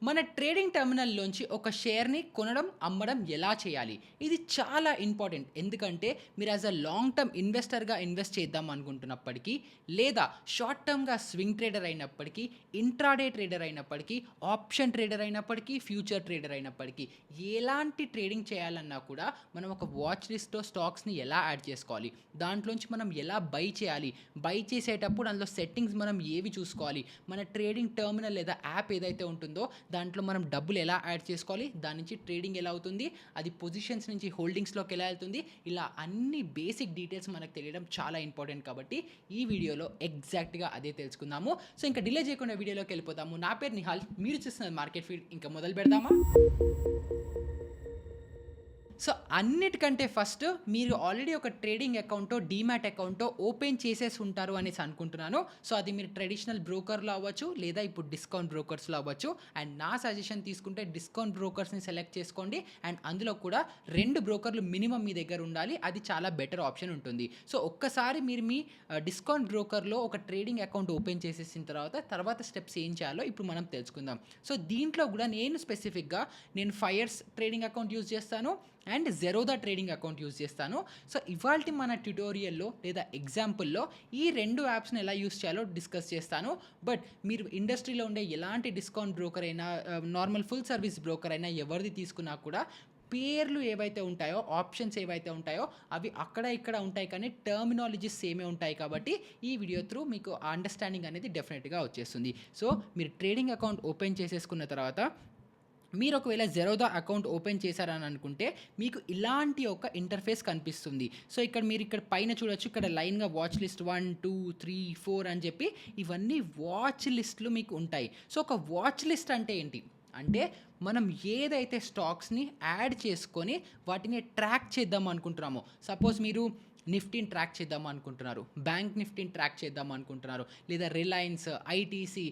మన ట్రేడింగ్ టెర్మినల్‌లోంచి ఒక షేర్‌ని కొనడం, అమ్మడం ఎలా చేయాలి? ఇది చాలా ఇంపార్టెంట్. ఎందుకంటే మీరు యాస్ ఎ లాంగ్ టర్మ్ ఇన్వెస్టర్‌గా ఇన్వెస్ట్ చేద్దాం అనుకుంటున్నప్పటికీ, లేదా షార్ట్ టర్మ్‌గా స్వింగ్ ట్రేడర్ అయినప్పటికీ, ఇంట్రాడే ట్రేడర్ అయినప్పటికీ, ఆప్షన్ ట్రేడర్ అయినప్పటికీ, ఫ్యూచర్ ట్రేడర్ అయినప్పటికీ, ఎలాంటి ట్రేడింగ్ చేయాలన్నా కూడా మనం ఒక వాచ్ లిస్ట్‌లో స్టాక్స్‌ని ఎలా యాడ్ చేసుకోవాలి? దాంట్లోంచి మనం ఎలా బై చేయాలి? బై చేసేటప్పుడు అందులో సెట్టింగ్స్ మనం ఏవి చూసుకోవాలి? మన ట్రేడింగ్ టెర్మినల్ లేదా యాప్ ఏదైతే ఉంటుందో దాంట్లో మనం డబ్బులు ఎలా యాడ్ చేసుకోవాలి, దాని నుంచి ట్రేడింగ్ ఎలా అవుతుంది, అది పొజిషన్స్ నుంచి హోల్డింగ్స్లోకి ఎలా వెళ్తుంది, ఇలా అన్ని బేసిక్ డీటెయిల్స్ మనకు తెలియడం చాలా ఇంపార్టెంట్. కాబట్టి ఈ వీడియోలో ఎగ్జాక్ట్గా అదే తెలుసుకుందాము. సో ఇంకా డిలే చేయకుండా వీడియోలోకి వెళ్ళిపోతాము. నా పేరు నిహాల్, మీరు చూస్తున్నది మార్కెట్ ఫీడ్. ఇంకా మొదలు పెడదామా? సో అన్నిటికంటే ఫస్ట్ మీరు ఆల్రెడీ ఒక ట్రేడింగ్ అకౌంటో, డీమ్యాట్ అకౌంటో ఓపెన్ చేసేసి ఉంటారు అనేసి అనుకుంటున్నాను. సో అది మీరు ట్రెడిషనల్ బ్రోకర్‌లో అవ్వచ్చు, లేదా ఇప్పుడు డిస్కౌంట్ బ్రోకర్స్‌లో అవ్వచ్చు. అండ్ నా సజెషన్ తీసుకుంటే డిస్కౌంట్ బ్రోకర్స్‌ని సెలెక్ట్ చేసుకోండి. అండ్ అందులో కూడా 2 బ్రోకర్లు మినిమమ్ మీ దగ్గర ఉండాలి. అది చాలా బెటర్ ఆప్షన్ ఉంటుంది. సో ఒక్కసారి మీరు మీ డిస్కౌంట్ బ్రోకర్‌లో ఒక ట్రేడింగ్ అకౌంట్ ఓపెన్ చేసేసిన తర్వాత స్టెప్స్ ఏం చేయాలో ఇప్పుడు మనం తెలుసుకుందాం. సో దీంట్లో కూడా నేను స్పెసిఫిక్‌గా ఫైర్స్ ట్రేడింగ్ అకౌంట్ యూజ్ చేస్తాను and Zerodha trading account use చేస్తాను. సో ఇవాల్టి మన ట్యుటోరియల్లో లేదా ఎగ్జాంపుల్లో ఈ 2 యాప్స్ని ఎలా యూజ్ చేయాలో డిస్కస్ చేస్తాను. బట్ మీరు ఇండస్ట్రీలో ఉండే ఎలాంటి డిస్కౌంట్ బ్రోకర్ అయినా, నార్మల్ ఫుల్ సర్వీస్ బ్రోకర్ అయినా ఎవరిది తీసుకున్నా కూడా పేర్లు ఏవైతే ఉంటాయో, ఆప్షన్స్ ఏవైతే ఉంటాయో అవి అక్కడ ఇక్కడ ఉంటాయి, కానీ టర్మినాలజీస్ సేమే ఉంటాయి. కాబట్టి ఈ వీడియో త్రూ మీకు అండర్స్టాండింగ్ అనేది డెఫినెట్గా వచ్చేస్తుంది. సో మీరు ట్రేడింగ్ అకౌంట్ ఓపెన్ చేసేసుకున్న తర్వాత మీరు ఒకవేళ జెరోదా అకౌంట్ ఓపెన్ చేశారని అనుకుంటే మీకు ఇలాంటి ఒక ఇంటర్ఫేస్ కనిపిస్తుంది. సో ఇక్కడ పైన చూడొచ్చు, ఇక్కడ లైన్గా వాచ్ లిస్ట్ 1, 2, 3, 4 అని చెప్పి ఇవన్నీ వాచ్ లిస్టులు మీకు ఉంటాయి. సో ఒక వాచ్ లిస్ట్ అంటే ఏంటి అంటే, మనం ఏదైతే స్టాక్స్ని యాడ్ చేసుకొని వాటిని ట్రాక్ చేద్దాం అనుకుంటున్నామో, సపోజ్ మీరు నిఫ్టీని ట్రాక్ చేద్దాం అనుకుంటున్నారు, బ్యాంక్ నిఫ్టీని ట్రాక్ చేద్దాం అనుకుంటున్నారు, లేదా రిలయన్స్, ఐటీసీ,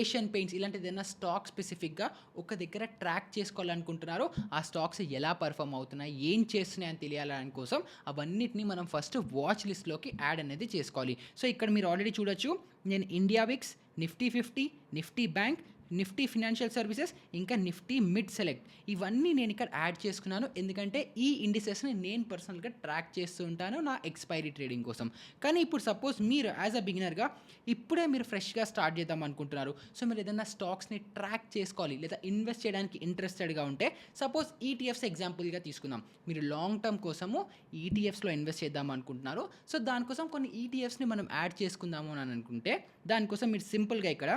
ఏషియన్ పెయింట్స్ ఇలాంటి ఏదైనా స్టాక్ స్పెసిఫిక్గా ఒక దగ్గర ట్రాక్ చేసుకోవాలనుకుంటున్నారు. ఆ స్టాక్స్ ఎలా పర్ఫామ్ అవుతున్నాయి, ఏం చేస్తున్నాయి అని తెలియాలని కోసం అవన్నిటిని మనం ఫస్ట్ వాచ్ లిస్ట్లోకి యాడ్ అనేది చేసుకోవాలి. సో ఇక్కడ మీరు ఆల్రెడీ చూడొచ్చు, నేను India VIX, Nifty 50, Nifty bank, Nifty financial services, ఇంకా నిఫ్టీ మిడ్ సెలెక్ట్ ఇవన్నీ నేను ఇక్కడ యాడ్ చేసుకున్నాను. ఎందుకంటే ఈ ఇండిసెస్ని నేను పర్సనల్గా ట్రాక్ చేస్తూ ఉంటాను నా ఎక్స్పైరీ ట్రేడింగ్ కోసం. కానీ ఇప్పుడు సపోజ్ మీరు యాజ్ అ బిగినర్గా ఇప్పుడే మీరు ఫ్రెష్గా స్టార్ట్ చేద్దాం అనుకుంటున్నారు. సో మీరు ఏదైనా స్టాక్స్ని ట్రాక్ చేసుకోవాలి లేదా ఇన్వెస్ట్ చేయడానికి ఇంట్రెస్టెడ్గా ఉంటే, సపోజ్ ఈటీఎఫ్స్ ఎగ్జాంపుల్గా తీసుకుందాం. మీరు లాంగ్ టర్మ్ కోసము ఈటీఎఫ్స్లో ఇన్వెస్ట్ చేద్దాం అనుకుంటున్నారు. సో దానికోసం కొన్ని ఈటీఎఫ్స్ని మనం యాడ్ చేసుకుందాము అని అనుకుంటే, దానికోసం మీరు సింపుల్గా ఇక్కడ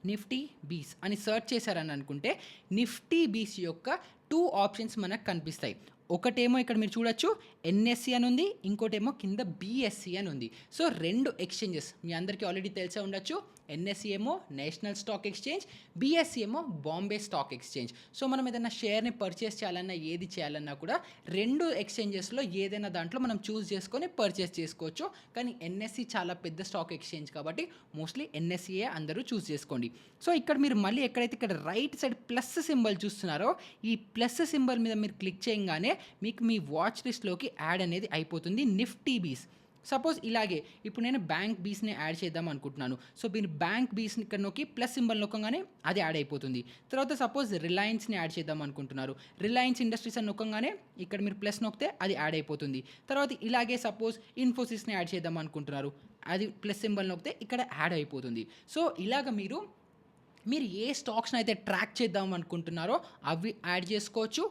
నిఫ్టీ బీస్ అని సెర్చ్ చేశారని అనుకుంటే నిఫ్టీ బీస్ యొక్క 2 ఆప్షన్స్ మనకు కనిపిస్తాయి. ఒకటేమో ఇక్కడ మీరు చూడొచ్చు ఎన్ఎస్సి అని ఉంది, ఇంకోటేమో కింద బిఎస్సి అని ఉంది. సో 2 ఎక్స్చేంజెస్ మీ అందరికీ ఆల్రెడీ తెలిసే ఉండొచ్చు. ఎన్ఎస్సి ఏమో నేషనల్ స్టాక్ ఎక్స్చేంజ్, బిఎస్సి ఏమో బాంబే స్టాక్ ఎక్స్చేంజ్. సో మనం ఏదైనా షేర్ని పర్చేస్ చేయాలన్నా, ఏది చేయాలన్నా కూడా 2 ఎక్స్చేంజెస్లో ఏదైనా దాంట్లో మనం చూస్ చేసుకొని పర్చేస్ చేసుకోవచ్చు. కానీ ఎన్ఎస్సి చాలా పెద్ద స్టాక్ ఎక్స్చేంజ్ కాబట్టి మోస్ట్లీ ఎన్ఎస్సియే అందరూ చూస్ చేసుకోండి. సో ఇక్కడ మీరు మళ్ళీ ఎక్కడైతే ఇక్కడ రైట్ సైడ్ ప్లస్ సింబల్ చూస్తున్నారో, ఈ ప్లస్ సింబల్ మీద మీరు క్లిక్ చేయగానే మీకు మీ వాచ్ లిస్ట్లోకి యాడ్ అనేది అయిపోతుంది నిఫ్టీ బీస్. సపోజ్ ఇలాగే ఇప్పుడు నేను బ్యాంక్ బీస్ని యాడ్ చేద్దాం అనుకుంటున్నాను. సో మీరు బ్యాంక్ బీస్ని ఇక్కడ నొక్కి ప్లస్ సింబల్ నొక్కగానే అది యాడ్ అయిపోతుంది. తర్వాత సపోజ్ రిలయన్స్ని యాడ్ చేద్దాం అనుకుంటున్నారు, రిలయన్స్ ఇండస్ట్రీస్ అని నొక్కగానే ఇక్కడ మీరు ప్లస్ నొక్కితే అది యాడ్ అయిపోతుంది. తర్వాత ఇలాగే సపోజ్ ఇన్ఫోసిస్ని యాడ్ చేద్దాం అనుకుంటున్నారు, అది ప్లస్ సింబల్ నొక్కితే ఇక్కడ యాడ్ అయిపోతుంది. సో ఇలాగ మీరు ఏ స్టాక్స్ని అయితే ట్రాక్ చేద్దాం అనుకుంటున్నారో అవి యాడ్ చేసుకోవచ్చు.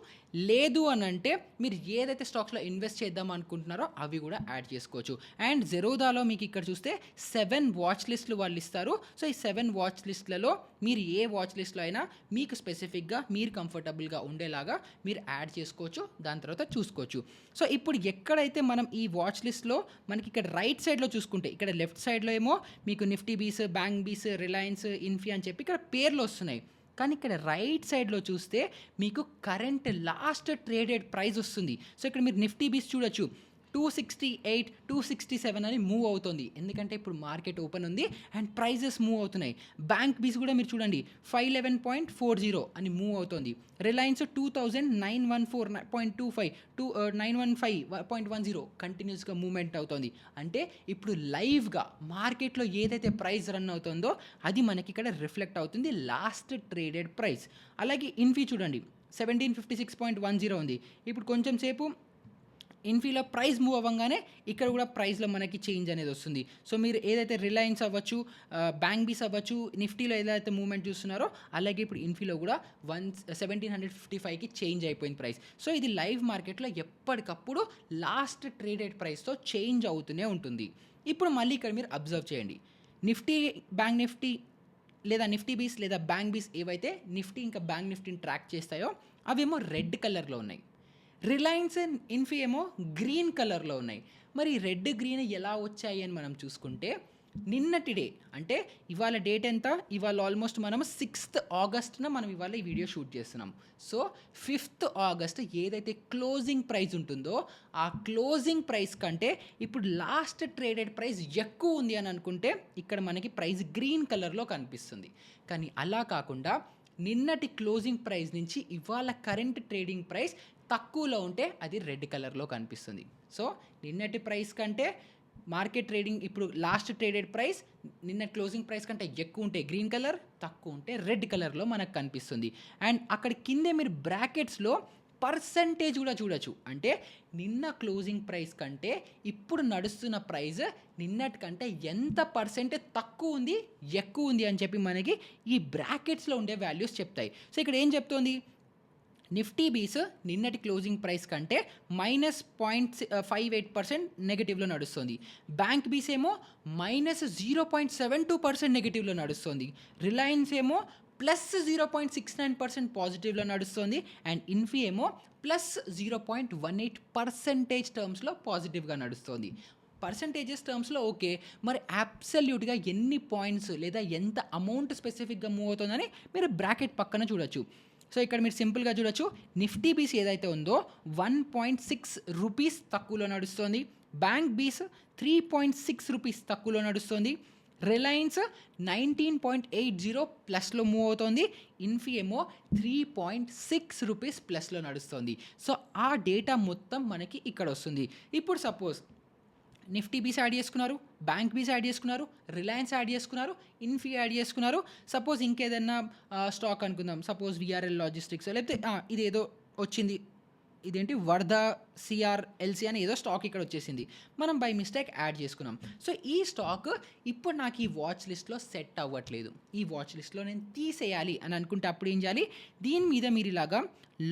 లేదు అని అంటే మీరు ఏదైతే స్టాక్స్లో ఇన్వెస్ట్ చేద్దాం అనుకుంటున్నారో అవి కూడా యాడ్ చేసుకోవచ్చు. అండ్ జెరోదాలో మీకు ఇక్కడ చూస్తే 7 వాచ్ లిస్టులు వాళ్ళు ఇస్తారు. సో ఈ 7 వాచ్ లిస్టులలో మీరు ఏ వాచ్ లిస్ట్లో అయినా మీకు స్పెసిఫిక్గా మీరు కంఫర్టబుల్గా ఉండేలాగా మీరు యాడ్ చేసుకోవచ్చు, దాని తర్వాత చూసుకోవచ్చు. సో ఇప్పుడు ఎక్కడైతే మనం ఈ వాచ్ లిస్ట్లో మనకి ఇక్కడ రైట్ సైడ్లో చూసుకుంటే, ఇక్కడ లెఫ్ట్ సైడ్లో ఏమో మీకు నిఫ్టీ బీస్, బ్యాంక్ బీస్, రిలయన్స్, ఇన్ఫీ అని చెప్పి ఇక్కడ పేర్లు వస్తున్నాయి. కానీ ఇక్కడ రైట్ సైడ్లో చూస్తే మీకు కరెంట్ లాస్ట్ ట్రేడెడ్ ప్రైస్ వస్తుంది. సో ఇక్కడ మీరు నిఫ్టీ బీస్ చూడొచ్చు, 268, 267 అని మూవ్ అవుతుంది. ఎందుకంటే ఇప్పుడు మార్కెట్ ఓపెన్ ఉంది అండ్ ప్రైజెస్ మూవ్ అవుతున్నాయి. బ్యాంక్ బీస్ కూడా మీరు చూడండి 511.40 అని మూవ్ అవుతుంది. రిలయన్స్ 2914.25 915.10 కంటిన్యూస్గా మూవ్మెంట్ అవుతుంది. అంటే ఇప్పుడు లైవ్గా మార్కెట్లో ఏదైతే ప్రైస్ రన్ అవుతుందో అది మనకి ఇక్కడ రిఫ్లెక్ట్ అవుతుంది లాస్ట్ ట్రేడెడ్ ప్రైస్. అలాగే ఇన్ఫీ చూడండి 1756.10 ఉంది. ఇప్పుడు కొంచెం సేపు ఇన్ఫీలో ప్రైస్ మూవ్ అవ్వగానే ఇక్కడ కూడా ప్రైస్లో మనకి చేంజ్ అనేది వస్తుంది. సో మీరు ఏదైతే రిలయన్స్ అవ్వచ్చు, బ్యాంక్ బీస్ అవ్వచ్చు, నిఫ్టీలో ఏదైతే మూవ్మెంట్ చూస్తున్నారో అలాగే ఇప్పుడు ఇన్ఫీలో కూడా 1755కి చేంజ్ అయిపోయింది ప్రైస్. సో ఇది లైవ్ మార్కెట్లో ఎప్పటికప్పుడు లాస్ట్ ట్రేడెడ్ ప్రైస్తో చేంజ్ అవుతూనే ఉంటుంది. ఇప్పుడు మళ్ళీ ఇక్కడ మీరు అబ్జర్వ్ చేయండి, నిఫ్టీ, బ్యాంక్ నిఫ్టీ లేదా నిఫ్టీ బీస్ లేదా బ్యాంక్ బీస్ ఏవైతే నిఫ్టీ ఇంకా బ్యాంక్ నిఫ్టీని ట్రాక్ చేస్తాయో అవేమో రెడ్ కలర్లో ఉన్నాయి. రిలయన్స్ అండ్ ఇన్ఫీ ఏమో గ్రీన్ కలర్లో ఉన్నాయి. మరి రెడ్ గ్రీన్ ఎలా వచ్చాయి అని మనం చూసుకుంటే నిన్నటి డే అంటే ఇవాళ డేట్ ఎంత, ఇవాళ ఆల్మోస్ట్ మనం 6th ఆగస్ట్న మనం ఇవాళ ఈ వీడియో షూట్ చేస్తున్నాం. సో 5th ఆగస్ట్ ఏదైతే క్లోజింగ్ ప్రైస్ ఉంటుందో ఆ క్లోజింగ్ ప్రైస్ కంటే ఇప్పుడు లాస్ట్ ట్రేడెడ్ ప్రైస్ ఎక్కువ ఉంది అని అనుకుంటే ఇక్కడ మనకి ప్రైస్ గ్రీన్ కలర్లో కనిపిస్తుంది. కానీ అలా కాకుండా నిన్నటి క్లోజింగ్ ప్రైస్ నుంచి ఇవాళ కరెంట్ ట్రేడింగ్ ప్రైస్ తక్కువలో ఉంటే అది రెడ్ కలర్లో కనిపిస్తుంది. సో నిన్నటి ప్రైస్ కంటే మార్కెట్ ట్రేడింగ్ ఇప్పుడు లాస్ట్ ట్రేడెడ్ ప్రైస్ నిన్న క్లోజింగ్ ప్రైస్ కంటే ఎక్కువ ఉంటే గ్రీన్ కలర్, తక్కువ ఉంటే రెడ్ కలర్లో మనకు కనిపిస్తుంది. అండ్ అక్కడ కిందే మీరు బ్రాకెట్స్లో పర్సంటేజ్ కూడా చూడొచ్చు. అంటే నిన్న క్లోజింగ్ ప్రైస్ కంటే ఇప్పుడు నడుస్తున్న ప్రైస్ నిన్నటి కంటే ఎంత పర్సెంటేజ్ తక్కువ ఉంది, ఎక్కువ ఉంది అని చెప్పి మనకి ఈ బ్రాకెట్స్లో ఉండే వాల్యూస్ చెప్తాయి. సో ఇక్కడ ఏం చెప్తోంది, నిఫ్టీ బీస్ నిన్నటి క్లోజింగ్ ప్రైస్ కంటే -0.58% నెగిటివ్లో నడుస్తుంది. బ్యాంక్ బీస్ ఏమో -0.72% నెగిటివ్లో నడుస్తుంది. రిలయన్స్ ఏమో +0.69% పాజిటివ్లో నడుస్తుంది. అండ్ ఇన్ఫీ ఏమో +0.18% టర్మ్స్లో పాజిటివ్గా నడుస్తుంది. పర్సంటేజెస్ టర్మ్స్లో ఓకే, మరి అబ్సల్యూట్గా ఎన్ని పాయింట్స్ లేదా ఎంత అమౌంట్ స్పెసిఫిక్గా మూవ్ అవుతుందని మీరు బ్రాకెట్ పక్కన చూడొచ్చు. సో ఇక్కడ మీరు సింపుల్గా చూడొచ్చు, నిఫ్టీ బీస్ ఏదైతే ఉందో 1.6 రూపీస్ తక్కువలో నడుస్తుంది. బ్యాంక్ బీస్ 3.6 రూపీస్ తక్కువలో నడుస్తుంది. రిలయన్స్ 19.80 ప్లస్లో మూవ్ అవుతుంది. ఇన్ఫీ ఏమో 3.6 రూపీస్ ప్లస్లో నడుస్తుంది. సో ఆ డేటా మొత్తం మనకి ఇక్కడ వస్తుంది. ఇప్పుడు సపోజ్ నిఫ్టీ బీస్ యాడ్ చేసుకున్నారు, బ్యాంక్ బీస్ యాడ్ చేసుకున్నారు, రిలయన్స్ యాడ్ చేసుకున్నారు, ఇన్ఫీ యాడ్ చేసుకున్నారు. సపోజ్ ఇంకేదన్నా స్టాక్ అనుకుందాం, సపోజ్ విఆర్ఎల్ లాజిస్టిక్స్, లేకపోతే ఇదేదో వచ్చింది, ఇదేంటి వర్ధా సిఆర్ఎల్సి అని ఏదో స్టాక్ ఇక్కడ వచ్చేసింది, మనం బై మిస్టేక్ యాడ్ చేసుకున్నాం. సో ఈ స్టాక్ ఇప్పుడు నాకు ఈ వాచ్ లిస్ట్లో సెట్ అవ్వట్లేదు, ఈ వాచ్ లిస్ట్లో నేను తీసేయాలి అని అనుకుంటే అప్పుడు ఏం చేయాలి, దీని మీద మీరు ఇలాగా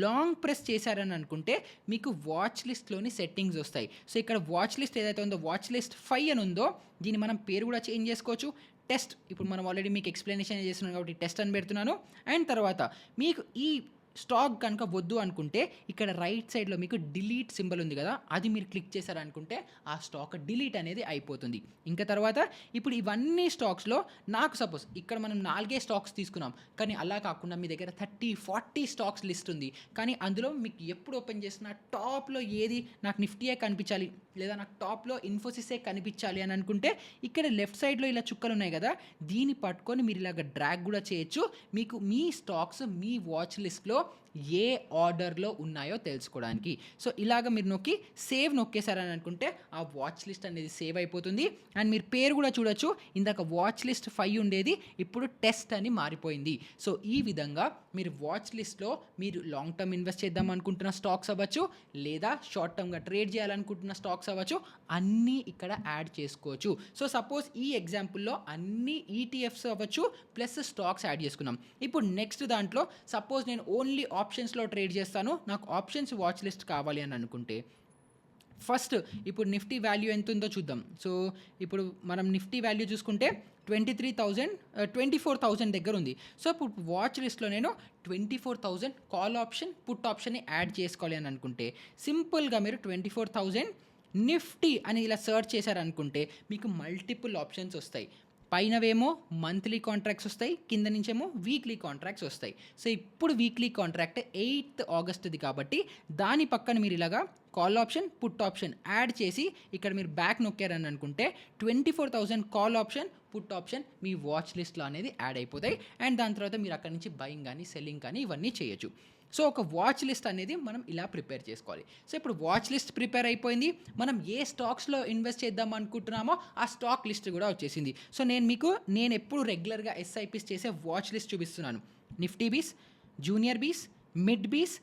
లాంగ్ ప్రెస్ చేశారని అనుకుంటే మీకు వాచ్ లిస్ట్లోని సెట్టింగ్స్ వస్తాయి. సో ఇక్కడ వాచ్ లిస్ట్ ఏదైతే ఉందో వాచ్ లిస్ట్ 5 అని ఉందో దీన్ని మనం పేరు కూడా చేంజ్ చేసుకోవచ్చు. టెస్ట్, ఇప్పుడు మనం ఆల్రెడీ మీకు ఎక్స్ప్లెనేషన్ చేస్తున్నాం కాబట్టి టెస్ట్ అని పెడుతున్నాను. అండ్ తర్వాత మీకు ఈ స్టాక్ కనుక వద్దు అనుకుంటే ఇక్కడ రైట్ సైడ్లో మీకు డిలీట్ సింబల్ ఉంది కదా, అది మీరు క్లిక్ చేశారనుకుంటే ఆ స్టాక్ డిలీట్ అనేది అయిపోతుంది. ఇంకా తర్వాత ఇప్పుడు ఇవన్నీ స్టాక్స్లో నాకు సపోజ్ ఇక్కడ మనం 4 స్టాక్స్ తీసుకున్నాం, కానీ అలా కాకుండా మీ దగ్గర 30-40 స్టాక్స్ లిస్ట్ ఉంది, కానీ అందులో మీకు ఎప్పుడు ఓపెన్ చేసినా టాప్లో ఏది నాకు నిఫ్టీయే కనిపించాలి లేదా నాకు టాప్లో ఇన్ఫోసిసే కనిపించాలి అని అనుకుంటే ఇక్కడ లెఫ్ట్ సైడ్లో ఇలా చుక్కలు ఉన్నాయి కదా, దీన్ని పట్టుకొని మీరు ఇలాగ డ్రాగ్ కూడా చేయొచ్చు. మీకు మీ స్టాక్స్ మీ వాచ్ లిస్ట్లో ఏ ఆర్డర్లో ఉన్నాయో తెలుసుకోవడానికి. సో ఇలాగ మీరు నొక్కి సేవ్ నొక్కేశారని అనుకుంటే ఆ వాచ్ లిస్ట్ అనేది సేవ్ అయిపోతుంది. అండ్ మీరు పేరు కూడా చూడొచ్చు, ఇందాక వాచ్ లిస్ట్ 5 ఉండేది ఇప్పుడు టెస్ట్ అని మారిపోయింది. సో ఈ విధంగా మీరు వాచ్ లిస్ట్లో మీరు లాంగ్ టర్మ్ ఇన్వెస్ట్ చేద్దాం అనుకుంటున్న స్టాక్స్ అవ్వచ్చు లేదా షార్ట్ టర్మ్గా ట్రేడ్ చేయాలనుకుంటున్న స్టాక్స్ అవ్వచ్చు, అన్నీ ఇక్కడ యాడ్ చేసుకోవచ్చు. సో సపోజ్ ఈ ఎగ్జాంపుల్లో అన్ని ఈటీఎఫ్స్ అవ్వచ్చు ప్లస్ స్టాక్స్ యాడ్ చేసుకున్నాం. ఇప్పుడు నెక్స్ట్ దాంట్లో సపోజ్ నేను ఓన్లీ ఆప్షన్స్లో ట్రేడ్ చేస్తాను, నాకు ఆప్షన్స్ వాచ్ లిస్ట్ కావాలి అని అనుకుంటే ఫస్ట్ ఇప్పుడు నిఫ్టీ వాల్యూ ఎంత ఉందో చూద్దాం. సో ఇప్పుడు మనం నిఫ్టీ వాల్యూ చూసుకుంటే 24,000 దగ్గర ఉంది. సో ఇప్పుడు వాచ్ లిస్ట్లో నేను 24,000 కాల్ ఆప్షన్ పుట్ ఆప్షన్ని యాడ్ చేసుకోవాలి అని అనుకుంటే సింపుల్గా మీరు 24,000 నిఫ్టీ అని ఇలా సెర్చ్ చేశారనుకుంటే మీకు మల్టిపుల్ ఆప్షన్స్ వస్తాయి. పైనవేమో మంత్లీ కాంట్రాక్ట్స్ వస్తాయి, కింద నుంచేమో వీక్లీ కాంట్రాక్ట్స్ వస్తాయి. సో ఇప్పుడు వీక్లీ కాంట్రాక్ట్ 8th ఆగస్ట్ది కాబట్టి దాని పక్కన మీరు ఇలాగా call option, put option add చేసి ఇక్కడ మీరు బ్యాక్ నొక్కారని అనుకుంటే 24,000 కాల్ ఆప్షన్, పుట్ ఆప్షన్ మీ వాచ్ లిస్ట్లో అనేది యాడ్ అయిపోతాయి. అండ్ దాని తర్వాత మీరు అక్కడి నుంచి బయింగ్ కానీ సెల్లింగ్ కానీ ఇవన్నీ చేయొచ్చు. సో ఒక వాచ్ లిస్ట్ అనేది మనం ఇలా ప్రిపేర్ చేసుకోవాలి. సో ఇప్పుడు వాచ్ లిస్ట్ ప్రిపేర్ అయిపోయింది. మనం ఏ స్టాక్స్లో ఇన్వెస్ట్ చేద్దాం అనుకుంటున్నామో ఆ స్టాక్ లిస్ట్ కూడా వచ్చేసింది. సో నేను ఎప్పుడు రెగ్యులర్గా ఎస్ఐపిస్ చేసే వాచ్ లిస్ట్ చూపిస్తున్నాను. నిఫ్టీ బీస్, జూనియర్ బీస్, మిడ్ బీస్,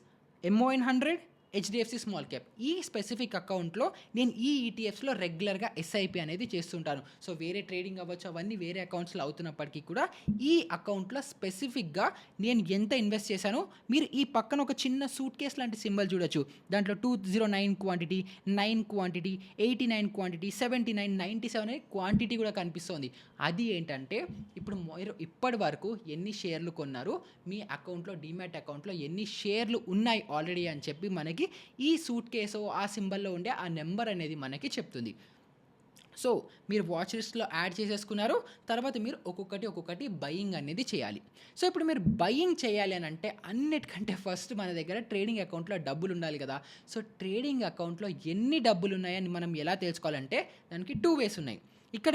MON 100, HDFC స్మాల్ క్యాప్. ఈ స్పెసిఫిక్ అకౌంట్లో నేను ఈ ETFస్లో రెగ్యులర్గా SIP అనేది చేస్తుంటాను. సో వేరే ట్రేడింగ్ అవ్వచ్చు, అవన్నీ వేరే అకౌంట్స్లో అవుతున్నప్పటికీ కూడా ఈ అకౌంట్లో స్పెసిఫిక్గా నేను ఎంత ఇన్వెస్ట్ చేశానో మీరు ఈ పక్కన ఒక చిన్న సూట్ కేస్ లాంటి సింబల్ చూడొచ్చు. దాంట్లో 209 క్వాంటిటీ, 9 క్వాంటిటీ, 89 క్వాంటిటీ, 79, 97 అనే క్వాంటిటీ కూడా కనిపిస్తుంది. అది ఏంటంటే ఇప్పుడు మీరు ఇప్పటి వరకు ఎన్ని షేర్లు కొన్నారు, మీ అకౌంట్లో డీమ్యాట్ అకౌంట్లో ఎన్ని షేర్లు ఉన్నాయి ఆల్రెడీ అని చెప్పి మనకి ఈ సూట్ కేసు ఆ సింబల్లో ఉండే ఆ నెంబర్ అనేది మనకి చెప్తుంది. సో మీరు వాచ్ లిస్ట్లో యాడ్ చేసేసుకున్నారు. తర్వాత మీరు ఒక్కొక్కటి బయింగ్ అనేది చేయాలి. సో ఇప్పుడు మీరు బయింగ్ చేయాలి అని అంటే అన్నిటికంటే ఫస్ట్ మన దగ్గర ట్రేడింగ్ అకౌంట్లో డబ్బులు ఉండాలి కదా. సో ట్రేడింగ్ అకౌంట్లో ఎన్ని డబ్బులు ఉన్నాయని మనం ఎలా తెలుసుకోవాలంటే దానికి 2 వేస్ ఉన్నాయి. ఇక్కడ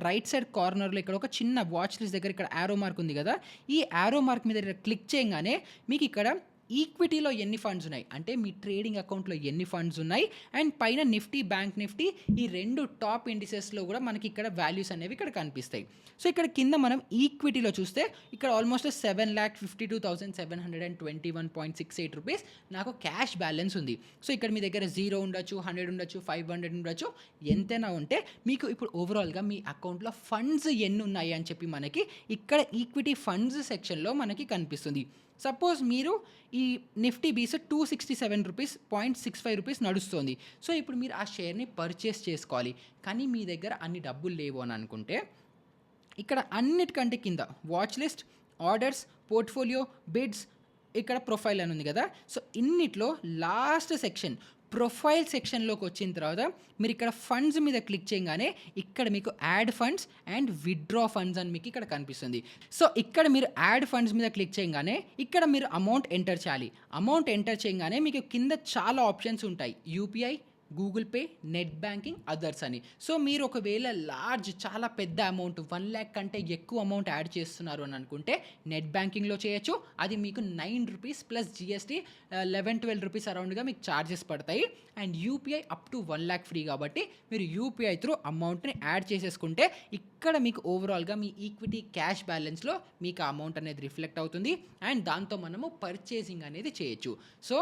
రైట్ సైడ్ కార్నర్లో ఇక్కడ ఒక చిన్న వాచ్ లిస్ట్ దగ్గర ఇక్కడ యారో మార్క్ ఉంది కదా. ఈ యారో మార్క్ మీద క్లిక్ చేయగానే మీకు ఇక్కడ ఈక్విటీలో ఎన్ని ఫండ్స్ ఉన్నాయి అంటే మీ ట్రేడింగ్ అకౌంట్లో ఎన్ని ఫండ్స్ ఉన్నాయి, అండ్ పైన నిఫ్టీ, బ్యాంక్ నిఫ్టీ ఈ 2 టాప్ ఇండిసెస్లో కూడా మనకి ఇక్కడ వాల్యూస్ అనేవి ఇక్కడ కనిపిస్తాయి. సో ఇక్కడ కింద మనం ఈక్విటీలో చూస్తే ఇక్కడ ఆల్మోస్ట్ 7,52,721.68 రూపీస్ నాకు క్యాష్ బ్యాలెన్స్ ఉంది. సో ఇక్కడ మీ దగ్గర 0 ఉండొచ్చు, 100 ఉండొచ్చు, 500 ఉండొచ్చు, ఎంతైనా ఉంటే మీకు ఇప్పుడు ఓవరాల్గా మీ అకౌంట్లో ఫండ్స్ ఎన్ని ఉన్నాయి అని చెప్పి మనకి ఇక్కడ ఈక్విటీ ఫండ్స్ సెక్షన్లో మనకి కనిపిస్తుంది. సపోజ్ మీరు ఈ నిఫ్టీ బీస్ 267.65 రూపీస్ నడుస్తుంది. సో ఇప్పుడు మీరు ఆ షేర్ని పర్చేస్ చేసుకోవాలి, కానీ మీ దగ్గర అన్ని డబ్బులు లేవు అని అనుకుంటే ఇక్కడ అన్నిటికంటే కింద watch list, orders, portfolio, bids, ఇక్కడ ప్రొఫైల్ అని ఉంది కదా. సో ఇన్నిట్లో లాస్ట్ సెక్షన్ ప్రొఫైల్ సెక్షన్లోకి వచ్చిన తర్వాత మీరు ఇక్కడ ఫండ్స్ మీద క్లిక్ చేయగానే ఇక్కడ మీకు add funds and withdraw funds అని మీకు ఇక్కడ కనిపిస్తుంది. సో ఇక్కడ మీరు యాడ్ ఫండ్స్ మీద క్లిక్ చేయగానే ఇక్కడ మీరు అమౌంట్ ఎంటర్ చేయాలి. అమౌంట్ ఎంటర్ చేయగానే మీకు కింద చాలా ఆప్షన్స్ ఉంటాయి. UPI, Google pay, net banking, others అని. సో మీరు ఒకవేళ చాలా పెద్ద అమౌంట్ 1 lakh కంటే ఎక్కువ అమౌంట్ యాడ్ చేస్తున్నారు అని అనుకుంటే నెట్ బ్యాంకింగ్లో చేయొచ్చు. అది మీకు 9 రూపీస్ ప్లస్ GST 11-12 రూపీస్ అరౌండ్గా మీకు ఛార్జెస్ పడతాయి. And UPI up to 1 lakh free కాబట్టి మీరు UPI త్రూ అమౌంట్ని యాడ్ చేసేసుకుంటే ఇక్కడ మీకు ఓవరాల్గా మీ ఈక్విటీ క్యాష్ బ్యాలెన్స్లో మీకు ఆ అమౌంట్ అనేది రిఫ్లెక్ట్ అవుతుంది. అండ్ దాంతో మనము పర్చేసింగ్ అనేది చేయొచ్చు. సో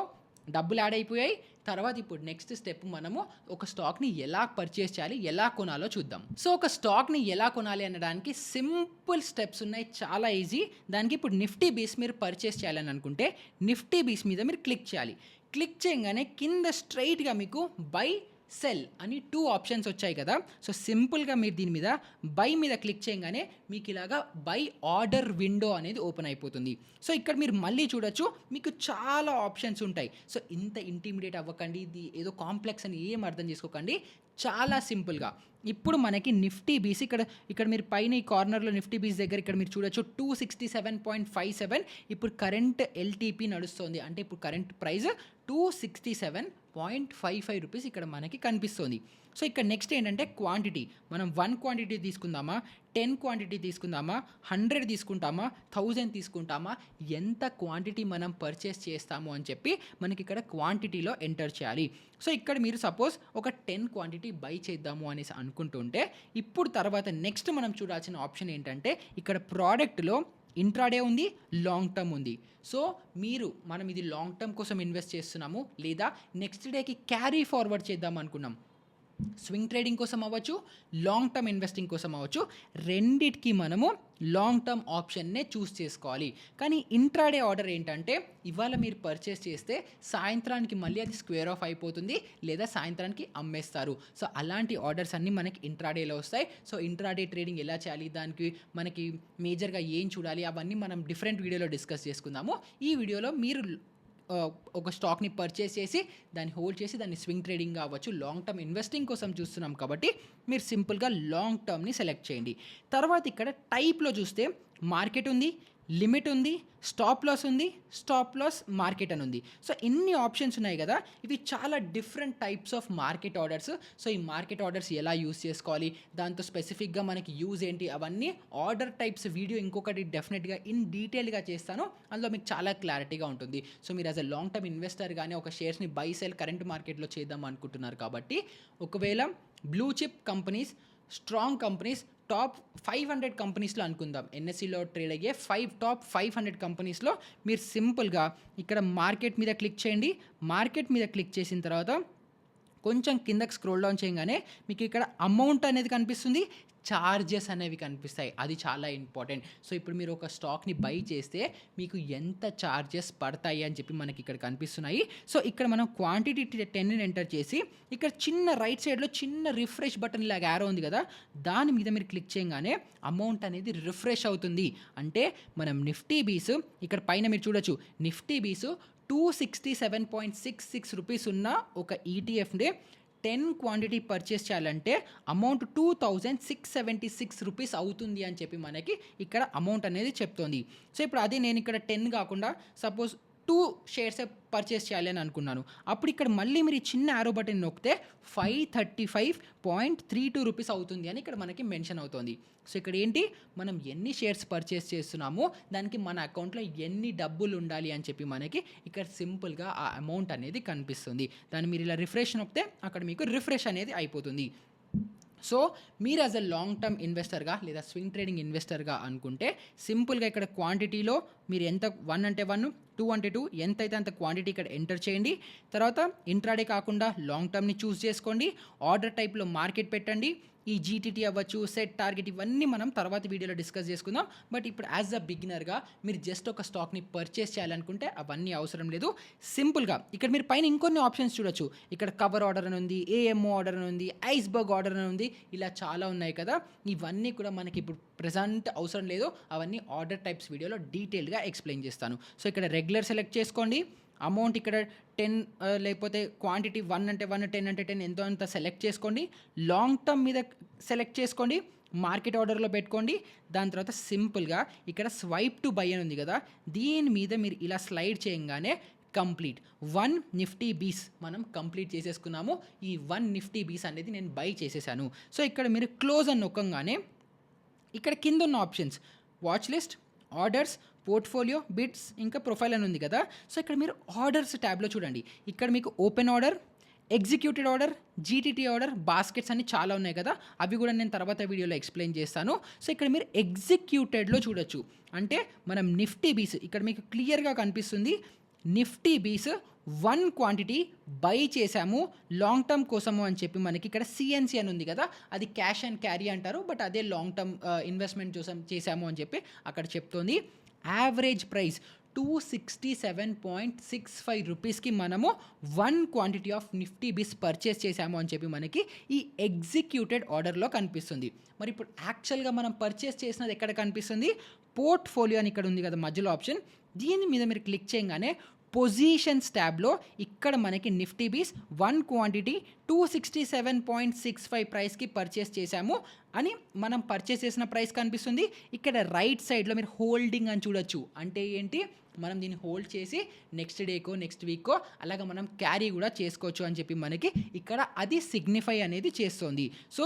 డబ్బులు యాడ్ అయిపోయాయి. తర్వాత ఇప్పుడు నెక్స్ట్ స్టెప్ మనము ఒక స్టాక్ని ఎలా పర్చేస్ చేయాలి, ఎలా కొనాలో చూద్దాం. సో ఒక స్టాక్ని ఎలా కొనాలి అనడానికి సింపుల్ స్టెప్స్ ఉన్నాయి, చాలా ఈజీ. దానికి ఇప్పుడు నిఫ్టీ బీస్ మీరు పర్చేస్ చేయాలని అనుకుంటే నిఫ్టీ బీస్ మీద మీరు క్లిక్ చేయాలి. క్లిక్ చేయగానే కింద స్ట్రైట్గా మీకు బై, సెల్ అని 2 ఆప్షన్స్ వచ్చాయి కదా. సో సింపుల్గా మీరు దీని మీద బై మీద క్లిక్ చేయగానే మీకు ఇలాగా బై ఆర్డర్ విండో అనేది ఓపెన్ అయిపోతుంది. సో ఇక్కడ మీరు మళ్ళీ చూడొచ్చు, మీకు చాలా ఆప్షన్స్ ఉంటాయి. సో ఇంత ఇంటిమిడేట్ అవ్వకండి, ఇది ఏదో కాంప్లెక్స్ అని ఏం అర్థం చేసుకోకండి. చాలా సింపుల్గా ఇప్పుడు మనకి నిఫ్టీ బీస్ ఇక్కడ మీరు పైన ఈ కార్నర్లో నిఫ్టీ బీస్ దగ్గర ఇక్కడ మీరు చూడొచ్చు 267.57 ఇప్పుడు కరెంట్ LTP నడుస్తుంది. అంటే ఇప్పుడు కరెంట్ ప్రైస్ 267.55 రూపీస్ ఇక్కడ మనకి కనిపిస్తుంది. సో ఇక్కడ నెక్స్ట్ ఏంటంటే క్వాంటిటీ. మనం 1 క్వాంటిటీ తీసుకుందామా, 10 క్వాంటిటీ తీసుకుందామా, 100 తీసుకుంటామా, 1000 తీసుకుంటామా, ఎంత క్వాంటిటీ మనం పర్చేస్ చేస్తాము అని చెప్పి మనకి ఇక్కడ క్వాంటిటీలో ఎంటర్ చేయాలి. సో ఇక్కడ మీరు సపోజ్ ఒక 10 క్వాంటిటీ బై చేద్దాము అనేసి అనుకుంటుంటే ఇప్పుడు తర్వాత నెక్స్ట్ మనం చూడాల్సిన ఆప్షన్ ఏంటంటే ఇక్కడ ప్రోడక్ట్లో ఇంట్రాడే ఉంది, లాంగ్ టర్మ్ ఉంది. సో మనం ఇది లాంగ్ టర్మ్ కోసం ఇన్వెస్ట్ చేస్తున్నాము, లేదా నెక్స్ట్ డేకి క్యారీ ఫార్వర్డ్ చేద్దాం అనుకున్నాం. స్వింగ్ ట్రేడింగ్ కోసం అవ్వచ్చు, లాంగ్ టర్మ్ ఇన్వెస్టింగ్ కోసం అవ్వచ్చు, రెండిటికి మనము లాంగ్ టర్మ్ ఆప్షన్నే చూస్ చేసుకోవాలి. కానీ ఇంట్రాడే ఆర్డర్ ఏంటంటే ఇవాళ మీరు పర్చేస్ చేస్తే సాయంత్రానికి మళ్ళీ అది స్క్వేర్ ఆఫ్ అయిపోతుంది, లేదా సాయంత్రానికి అమ్మేస్తారు. సో అలాంటి ఆర్డర్స్ అన్నీ మనకి ఇంట్రాడేలో వస్తాయి. సో ఇంట్రాడే ట్రేడింగ్ ఎలా చేయాలి, దానికి మనకి మేజర్గా ఏం చూడాలి, అవన్నీ మనం డిఫరెంట్ వీడియోలో డిస్కస్ చేసుకుందాము. ఈ వీడియోలో మీరు ఒక స్టాక్ని పర్చేస్ చేసి దాన్ని హోల్డ్ చేసి దాన్ని స్వింగ్ ట్రేడింగ్ కావచ్చు, లాంగ్ టర్మ్ ఇన్వెస్టింగ్ కోసం చూస్తున్నాం కాబట్టి మీరు సింపుల్గా లాంగ్ టర్మ్ని సెలెక్ట్ చేయండి. తర్వాత ఇక్కడ టైప్లో చూస్తే మార్కెట్ ఉంది, లిమిట్ ఉంది, స్టాప్ లాస్ ఉంది, స్టాప్ లాస్ మార్కెట్ అని ఉంది. సో ఇన్ని ఆప్షన్స్ ఉన్నాయి కదా, ఇవి చాలా different types of market orders. So ఈ మార్కెట్ ఆర్డర్స్ ఎలా యూస్ చేసుకోవాలి, దాంతో స్పెసిఫిక్గా మనకి యూజ్ ఏంటి, అవన్నీ ఆర్డర్ టైప్స్ వీడియో ఇంకొకటి డెఫినెట్గా ఇన్ డీటెయిల్గా చేస్తాను. అందులో మీకు చాలా క్లారిటీగా ఉంటుంది. సో మీరు as a long term investor కానీ ఒక షేర్స్ని బై సెల్ కరెంట్ మార్కెట్లో చేద్దాం అనుకుంటున్నారు కాబట్టి, ఒకవేళ blue chip companies, strong companies, top 500 కంపెనీస్లో అనుకుందాం, ఎన్ఎస్సిలో ట్రేడ్ అయ్యే టాప్ 500 కంపెనీస్లో మీరు సింపుల్గా ఇక్కడ మార్కెట్ మీద క్లిక్ చేయండి. మార్కెట్ మీద క్లిక్ చేసిన తర్వాత కొంచెం కిందకి స్క్రోల్ డౌన్ చేయగానే మీకు ఇక్కడ అమౌంట్ అనేది కనిపిస్తుంది, చార్జెస్ అనేవి కనిపిస్తాయి. అది చాలా ఇంపార్టెంట్. సో ఇప్పుడు మీరు ఒక స్టాక్ని బై చేస్తే మీకు ఎంత చార్జెస్ పడతాయి అని చెప్పి మనకి ఇక్కడ కనిపిస్తున్నాయి. సో ఇక్కడ మనం క్వాంటిటీ 10ని ఎంటర్ చేసి ఇక్కడ చిన్న రైట్ సైడ్లో చిన్న రిఫ్రెష్ బటన్ ఇలాగ యారో ఉంది కదా, దాని మీద మీరు క్లిక్ చేయగానే అమౌంట్ అనేది రిఫ్రెష్ అవుతుంది. అంటే మనం నిఫ్టీ బీస్ ఇక్కడ పైన మీరు చూడొచ్చు, నిఫ్టీ బీస్ 267.66 రూపీస్ ఉన్న ఒక ఈటీఎఫ్ని 10 క్వాంటిటీ పర్చేస్ చేయాలంటే అమౌంట్ 2676 రూపీస్ అవుతుంది అని చెప్పి మనకి ఇక్కడ అమౌంట్ అనేది చెప్తోంది. సో ఇప్పుడు అది నేను ఇక్కడ 10 కాకుండా సపోజ్ 2 షేర్సే పర్చేస్ చేయాలి అని అనుకున్నాను. అప్పుడు ఇక్కడ మళ్ళీ మీరు ఈ చిన్న యారో బటన్ నొక్కితే 535.32 రూపీస్ అవుతుంది అని ఇక్కడ మనకి మెన్షన్ అవుతుంది. సో ఇక్కడ ఏంటి, మనం ఎన్ని షేర్స్ పర్చేస్ చేస్తున్నామో దానికి మన అకౌంట్లో ఎన్ని డబ్బులు ఉండాలి అని చెప్పి మనకి ఇక్కడ సింపుల్గా ఆ అమౌంట్ అనేది కనిపిస్తుంది. దాన్ని మీరు ఇలా రిఫ్రెష్ నొక్కితే అక్కడ మీకు రిఫ్రెష్ అనేది అయిపోతుంది. సో మీరు యాజ్ అ లాంగ్ టర్మ్ ఇన్వెస్టర్గా లేదా స్వింగ్ ట్రేడింగ్ ఇన్వెస్టర్గా అనుకుంటే సింపుల్గా ఇక్కడ క్వాంటిటీలో మీరు ఎంత 1 అంటే 1, 2 అంటే 2, ఎంత అయితే అంత క్వాంటిటీ ఇక్కడ ఎంటర్ చేయండి. తర్వాత ఇంట్రాడే కాకుండా లాంగ్ టర్మ్ని చూస్ చేసుకోండి. ఆర్డర్ టైప్లో మార్కెట్ పెట్టండి. ఈ జీటీటీ అవ్వచ్చు, సెట్, టార్గెట్, ఇవన్నీ మనం తర్వాత వీడియోలో డిస్కస్ చేసుకుందాం. బట్ ఇప్పుడు యాజ్ అ బిగినర్గా మీరు జస్ట్ ఒక స్టాక్ని పర్చేస్ చేయాలనుకుంటే అవన్నీ అవసరం లేదు. సింపుల్గా ఇక్కడ మీరు పైన ఇంకొన్ని ఆప్షన్స్ చూడొచ్చు. ఇక్కడ కవర్ ఆర్డర్ అని ఉంది, ఏఎంఓ ఆర్డర్ అని ఉంది, ఐస్బర్గ్ ఆర్డర్ అని ఉంది, ఇలా చాలా ఉన్నాయి కదా. ఇవన్నీ కూడా మనకి ఇప్పుడు ప్రెజెంట్ అవసరం లేదు. అవన్నీ ఆర్డర్ టైప్స్ వీడియోలో డీటెయిల్గా ఎక్స్ప్లెయిన్ చేస్తాను. సో ఇక్కడ రెగ్యులర్ సెలెక్ట్ చేసుకోండి. అమౌంట్ ఇక్కడ 10 లేకపోతే క్వాంటిటీ 1 అంటే 1, 10 అంటే 10 ఎంతో అంత సెలెక్ట్ చేసుకోండి. లాంగ్ టర్మ్ మీద సెలెక్ట్ చేసుకోండి, మార్కెట్ ఆర్డర్లో పెట్టుకోండి. దాని తర్వాత సింపుల్గా ఇక్కడ స్వైప్ టు బై అని ఉంది కదా, దీని మీద మీరు ఇలా స్లైడ్ చేయగానే కంప్లీట్ 1 నిఫ్టీ బీస్ మనం కంప్లీట్ చేసేసుకున్నాము. ఈ 1 నిఫ్టీ బీస్ అనేది నేను బై చేసేసాను. సో ఇక్కడ మీరు క్లోజ్ అని నొక్కగానే ఇక్కడ కింద ఉన్న options watch list, orders, portfolio, bits, ఇంకా ప్రొఫైల్ అని ఉంది కదా. సో ఇక్కడ మీరు ఆర్డర్స్ ట్యాబ్లో చూడండి, ఇక్కడ మీకు open order, executed order, GTT order, baskets అన్ని చాలా ఉన్నాయి కదా, అవి కూడా నేను తర్వాత వీడియోలో ఎక్స్ప్లెయిన్ చేస్తాను. సో ఇక్కడ మీరు ఎగ్జిక్యూటెడ్లో చూడొచ్చు, అంటే మనం నిఫ్టీ బీస్ ఇక్కడ మీకు క్లియర్గా కనిపిస్తుంది. నిఫ్టీ బీస్ 1 క్వాంటిటీ బై చేశాము లాంగ్ టర్మ్ కోసము అని చెప్పి మనకి ఇక్కడ సిఎన్సి అని ఉంది కదా, అది క్యాష్ అండ్ క్యారీ అంటారు. బట్ అదే లాంగ్ టర్మ్ ఇన్వెస్ట్మెంట్ చేశాము అని చెప్పి అక్కడ చెప్తోంది. యావరేజ్ ప్రైస్ 267.65 రూపీస్కి మనము 1 క్వాంటిటీ ఆఫ్ నిఫ్టీ బీస్ పర్చేస్ చేశాము అని చెప్పి మనకి ఈ ఎగ్జిక్యూటెడ్ ఆర్డర్లో కనిపిస్తుంది. మరి ఇప్పుడు యాక్చువల్గా మనం పర్చేస్ చేసినది ఎక్కడ కనిపిస్తుంది, పోర్ట్ఫోలియో అని ఇక్కడ ఉంది కదా మధ్యలో ఆప్షన్, దీని మీద మీరు క్లిక్ చేయగానే పొజిషన్స్ ట్యాబ్లో ఇక్కడ మనకి నిఫ్టీ బీస్ 1 క్వాంటిటీ 267.65 ప్రైస్కి పర్చేస్ చేశాము అని మనం పర్చేస్ చేసిన ప్రైస్ కనిపిస్తుంది. ఇక్కడ రైట్ సైడ్లో మీరు హోల్డింగ్ అని చూడొచ్చు, అంటే ఏంటి, మనం దీన్ని హోల్డ్ చేసి నెక్స్ట్ డేకో నెక్స్ట్ వీక్కో అలాగా మనం క్యారీ కూడా చేసుకోవచ్చు అని చెప్పి మనకి ఇక్కడ అది సిగ్నిఫై అనేది చేస్తుంది. సో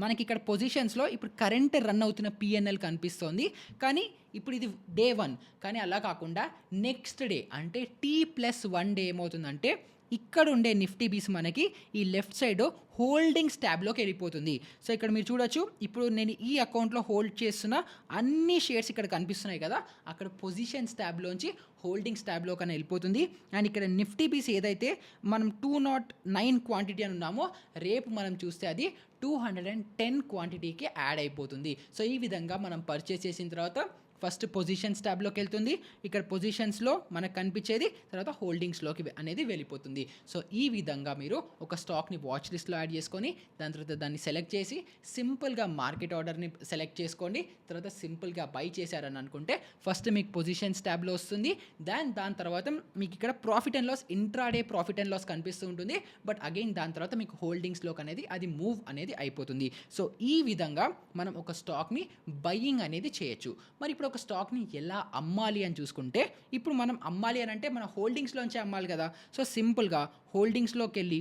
మనకి ఇక్కడ పొజిషన్స్లో ఇప్పుడు కరెంట్ రన్ అవుతున్న పిఎన్ఎల్ కనిపిస్తోంది, కానీ ఇప్పుడు ఇది డే 1, కానీ అలా కాకుండా నెక్స్ట్ డే అంటే T+1 డే ఏమవుతుందంటే ఇక్కడ ఉండే నిఫ్టీ బీస్ మనకి ఈ లెఫ్ట్ సైడ్ హోల్డింగ్స్ ట్యాబ్లోకి వెళ్ళిపోతుంది. సో ఇక్కడ మీరు చూడొచ్చు, ఇప్పుడు నేను ఈ అకౌంట్లో హోల్డ్ చేస్తున్న అన్ని షేర్స్ ఇక్కడ కనిపిస్తున్నాయి కదా, అక్కడ పొజిషన్స్ ట్యాబ్లోంచి హోల్డింగ్స్ ట్యాబ్లో కన్నా వెళ్ళిపోతుంది. అండ్ ఇక్కడ నిఫ్టీ బీస్ ఏదైతే మనం 209 క్వాంటిటీ అని ఉన్నామో, రేపు మనం చూస్తే అది 210 క్వాంటిటీకి యాడ్ అయిపోతుంది. సో ఈ విధంగా మనం పర్చేస్ చేసిన తర్వాత ఫస్ట్ పొజిషన్స్ ట్యాబ్లోకి వెళ్తుంది, ఇక్కడ పొజిషన్స్లో మనకు కనిపించేది, తర్వాత హోల్డింగ్స్లోకి అనేది వెళ్ళిపోతుంది. సో ఈ విధంగా మీరు ఒక స్టాక్ని వాచ్ లిస్ట్లో యాడ్ చేసుకొని దాని తర్వాత దాన్ని సెలెక్ట్ చేసి సింపుల్గా మార్కెట్ ఆర్డర్ని సెలెక్ట్ చేసుకోండి. తర్వాత సింపుల్గా బై చేశారని అనుకుంటే ఫస్ట్ మీకు పొజిషన్స్ ట్యాబ్లో వస్తుంది. దాని తర్వాత మీకు ఇక్కడ profit and loss, intraday profit and loss కనిపిస్తూ ఉంటుంది. బట్ అగైన్ దాని తర్వాత మీకు హోల్డింగ్స్లోకి అనేది అది మూవ్ అనేది అయిపోతుంది. సో ఈ విధంగా మనం ఒక స్టాక్ని బయ్యింగ్ అనేది చేయొచ్చు. మరి ఇప్పుడు ఇప్పుడు ఒక స్టాక్‌ని ఎలా అమ్మాలి అని చూసుకుంటే, ఇప్పుడు మనం అమ్మాలి అనంటే మన హోల్డింగ్స్‌లోంచే అమ్మాలి గదా! సో, సింపుల్‌గా హోల్డింగ్స్‌లోకెళ్ళి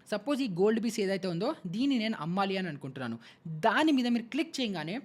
సపోజ్ ఈ గోల్డ్ పీస్ ఏదైతే ఉందో దీన్ని నేను అమ్మాలి అని అనుకుంటున్నాను. దాని మీద మీరు క్లిక్ చేయంగానే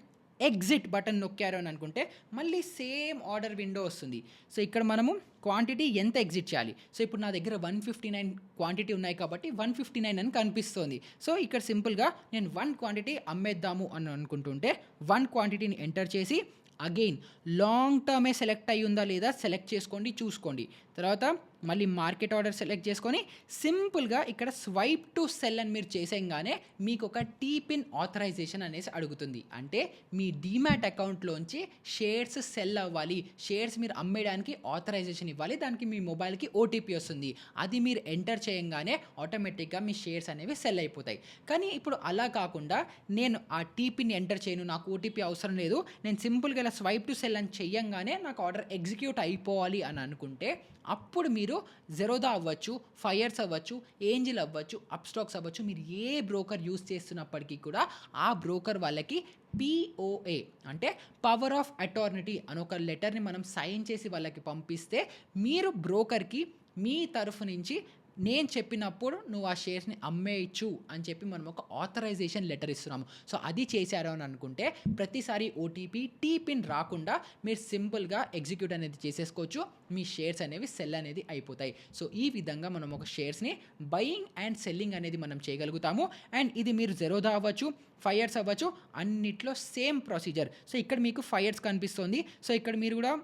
ఎగ్జిట్ బటన్ నొక్కారు అని అనుకుంటే మళ్ళీ సేమ్ ఆర్డర్ విండో వస్తుంది. సో, ఇక్కడ మనము క్వాంటిటీ ఎంత ఎగ్జిట్ చేయాలి. సో, ఇప్పుడు నా దగ్గర 159 క్వాంటిటీ ఉన్నాయి కాబట్టి 159 అని కనిపిస్తోంది. సో, ఇక్కడ సింపుల్‌గా నేను 1 క్వాంటిటీ అమ్మేద్దాము అని అనుకుంటుంటే 1 క్వాంటిటీని ఎంటర్ చేసి అగైన్ లాంగ్ టర్మే సెలెక్ట్ అయ్యి ఉందా లేదా సెలెక్ట్ చేసుకోండి, చూసుకోండి. తర్వాత మళ్ళీ మార్కెట్ ఆర్డర్ సెలెక్ట్ చేసుకొని సింపుల్‌గా ఇక్కడ స్వైప్ టు సెల్ అని మీరు చేసేయంగానే మీకు ఒక టీ-పిన్ ఆథరైజేషన్ అనేసి అడుగుతుంది. అంటే మీ డీమ్యాట్ అకౌంట్‌లోంచి షేర్స్ సెల్ అవ్వాలి. షేర్స్ మీరు అమ్మేయడానికి ఆథరైజేషన్ ఇవ్వాలి. దానికి మీ మొబైల్‌కి ఓటీపీ వస్తుంది. అది మీరు ఎంటర్ చేయంగానే ఆటోమేటిక్‌గా మీ షేర్స్ అనేవి సెల్ అయిపోతాయి. కానీ ఇప్పుడు అలా కాకుండా నేను ఆ టీ-పిన్ ఎంటర్ చేయను, నాకు ఓటీపీ అవసరం లేదు. నేను సింపుల్‌గా ఇలా స్వైప్ టు సెల్ అని చేయంగానే నాకు ఆర్డర్ ఎగ్జిక్యూట్ అయిపోవాలి అని అనుకుంటే అప్పుడు మీరు జెరోదా అవ్వచ్చు, ఫైర్స్ అవ్వచ్చు, ఏంజిల్ అవ్వచ్చు, అప్‌స్టాక్స్ అవ్వచ్చు. మీరు ఏ బ్రోకర్ యూజ్ చేస్తున్నప్పటికీ కూడా ఆ బ్రోకర్ వాళ్ళకి పీఓఏ అంటే పవర్ ఆఫ్ అటార్నిటీ అని ఒక లెటర్‌ని మనం సైన్ చేసి వాళ్ళకి పంపిస్తే మీరు బ్రోకర్‌కి మీ తరఫు నుంచి నేను చెప్పినప్పుడు నువ్వు ఆ షేర్స్‌ని అమ్మేయచ్చు అని చెప్పి మనం ఒక ఆథరైజేషన్ లెటర్ ఇస్తున్నాము. సో, అది చేశారు అని అనుకుంటే ప్రతిసారి ఓటీపీ, టీ-పిన్ రాకుండా మీరు సింపుల్‌గా ఎగ్జిక్యూట్ అనేది చేసేసుకోవచ్చు. మీ షేర్స్ అనేవి సెల్ అనేది అయిపోతాయి. సో, ఈ విధంగా మనం ఒక షేర్స్‌ని బయింగ్ అండ్ సెల్లింగ్ అనేది మనం చేయగలుగుతాము. అండ్ ఇది మీరు జెరోదా అవ్వచ్చు, ఫైర్స్ అవ్వచ్చు, అన్నిట్లో సేమ్ ప్రొసీజర్. సో, ఇక్కడ మీకు ఫైర్స్ కనిపిస్తుంది. సో, ఇక్కడ మీరు కూడా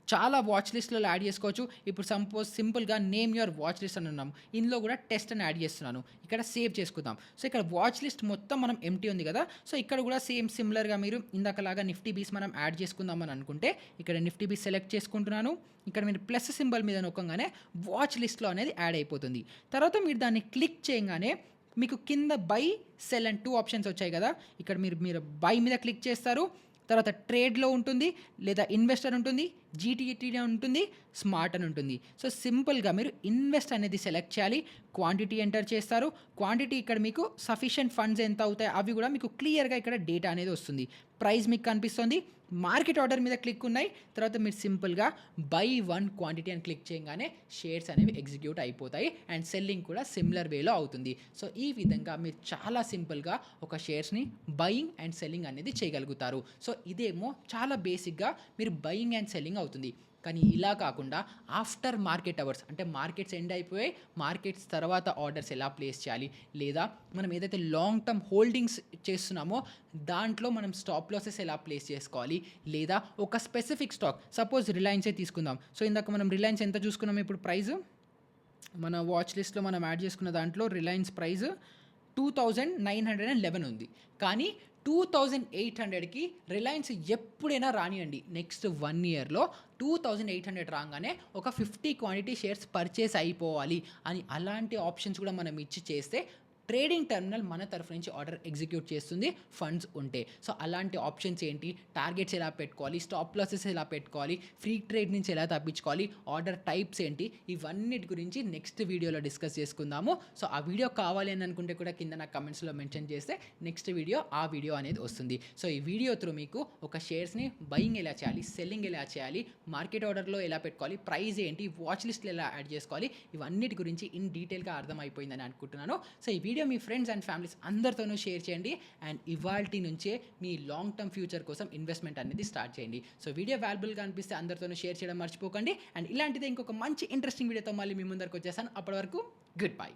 చాలా వాచ్ లిస్ట్‌లలో యాడ్ చేసుకోవచ్చు. ఇప్పుడు సపోజ్ సింపుల్‌గా నేమ్ యువర్ వాచ్ లిస్ట్ అని ఉన్నాం. ఇందులో కూడా టెస్ట్ అని యాడ్ చేస్తున్నాను. ఇక్కడ సేవ్ చేసుకుందాం. సో, ఇక్కడ వాచ్ లిస్ట్ మొత్తం మనం ఎంప్టీ ఉంది కదా! సో, ఇక్కడ కూడా సేమ్ సిమిలర్‌గా మీరు ఇందాకలాగా నిఫ్టీ బీస్ మనం యాడ్ చేసుకుందాం అని అనుకుంటే ఇక్కడ నిఫ్టీ బీస్ సెలెక్ట్ చేసుకుంటున్నాను. ఇక్కడ మీరు ప్లస్ సింబల్ మీద నొక్కంగానే వాచ్ లిస్ట్‌లో అనేది యాడ్ అయిపోతుంది. తర్వాత మీరు దాన్ని క్లిక్ చేయంగానే మీకు కింద బై, సెల్ అండ్ 2 ఆప్షన్స్ వచ్చాయి కదా! ఇక్కడ మీరు మీరు బై మీద క్లిక్ చేస్తారు. తర్వాత ట్రేడ్‌లో ఉంటుంది, లేదా ఇన్వెస్టర్ ఉంటుంది, జీటీటీ ఉంటుంది, స్మార్ట్ అని ఉంటుంది. సో, సింపుల్‌గా మీరు ఇన్వెస్ట్ అనేది సెలెక్ట్ చేయాలి. క్వాంటిటీ ఎంటర్ చేస్తారు. క్వాంటిటీ ఇక్కడ మీకు సఫిషియెంట్ ఫండ్స్ ఎంత అవుతాయి అవి కూడా మీకు క్లియర్‌గా ఇక్కడ డేటా అనేది వస్తుంది. ప్రైస్ మీకు కనిపిస్తుంది. మార్కెట్ ఆర్డర్ మీద క్లిక్ ఉన్నాయి. తర్వాత మీరు సింపుల్‌గా బై 1 క్వాంటిటీ అని క్లిక్ చేయంగానే షేర్స్ అనేవి ఎగ్జిక్యూట్ అయిపోతాయి. అండ్ సెల్లింగ్ కూడా సిమిలర్ వేలో అవుతుంది. సో, ఈ విధంగా మీరు చాలా సింపుల్‌గా ఒక షేర్స్‌ని బయింగ్ అండ్ సెల్లింగ్ అనేది చేయగలుగుతారు. సో, ఇదేమో చాలా బేసిక్‌గా మీరు బయింగ్ అండ్ సెల్లింగ్ అవుతుంది. కానీ ఇలా కాకుండా ఆఫ్టర్ మార్కెట్ అవర్స్ అంటే మార్కెట్స్ ఎండ్ అయిపోయాయి, మార్కెట్స్ తర్వాత ఆర్డర్స్ ఎలా ప్లేస్ చేయాలి, లేదా మనం ఏదైతే లాంగ్ టర్మ్ హోల్డింగ్స్ చేస్తున్నామో దాంట్లో మనం స్టాప్ లాసెస్ ఎలా ప్లేస్ చేసుకోవాలి, లేదా ఒక స్పెసిఫిక్ స్టాక్ సపోజ్ రిలయన్సే తీసుకుందాం. సో, ఇందాక మనం రిలయన్స్ ఎంత చూసుకున్నాం ఇప్పుడు ప్రైస్ మన వాచ్ లిస్ట్‌లో మనం యాడ్ చేసుకున్న దాంట్లో రిలయన్స్ ప్రైస్ 2911 ఉంది. కానీ 2800కి రిలయన్స్ ఎప్పుడైనా రానియండి. నెక్స్ట్ 1 ఇయర్‌లో 2800 రాగానే ఒక 50 క్వాంటిటీ షేర్స్ పర్చేస్ అయిపోవాలి అని అలాంటి ఆప్షన్స్ కూడా మనం ఇచ్చి చేస్తే ట్రేడింగ్ టెర్మినల్ మన తరఫు నుంచి ఆర్డర్ ఎగ్జిక్యూట్ చేస్తుంది ఫండ్స్ ఉంటే. సో, అలాంటి ఆప్షన్స్ ఏంటి, టార్గెట్స్ ఎలా పెట్టుకోవాలి, స్టాప్ లాసెస్ ఎలా పెట్టుకోవాలి, ఫ్రీ ట్రేడ్ నుంచి ఎలా తప్పించుకోవాలి, ఆర్డర్ టైప్స్ ఏంటి, ఇవన్నిటి గురించి నెక్స్ట్ వీడియోలో డిస్కస్ చేసుకుందాము. సో, ఆ వీడియో కావాలి అని అనుకుంటే కూడా కింద నాకు కమెంట్స్లో మెన్షన్ చేస్తే నెక్స్ట్ వీడియో ఆ వీడియో అనేది వస్తుంది. సో, ఈ వీడియో త్రూ మీకు ఒక షేర్స్ని బయింగ్ ఎలా చేయాలి, సెల్లింగ్ ఎలా చేయాలి, మార్కెట్ ఆర్డర్లో ఎలా పెట్టుకోవాలి, ప్రైస్ ఏంటి, వాచ్ లిస్ట్లో ఎలా యాడ్ చేసుకోవాలి, ఇవన్నిటి గురించి ఇన్ డీటెయిల్గా అర్థమైపోయిందని అనుకుంటున్నాను. సో, ఈ video me friends and families అందరితోనూ షేర్ చేయండి. అండ్ ఇవాల్టి నుంచే మీ లాంగ్ టర్మ్ ఫ్యూచర్ కోసం ఇన్వెస్ట్మెంట్ అనేది స్టార్ట్ చేయండి. సో, వీడియో వాల్యుబుల్గా అనిపిస్తే అందరితోనూ షేర్ చేయడం మర్చిపోకండి. అండ్ ఇలాంటిదే ఇంకొక మంచి ఇంట్రెస్టింగ్ వీడియోతో మళ్ళీ మీ ముందరకు వచ్చేసాను. అప్పటి వరకు గుడ్ బై.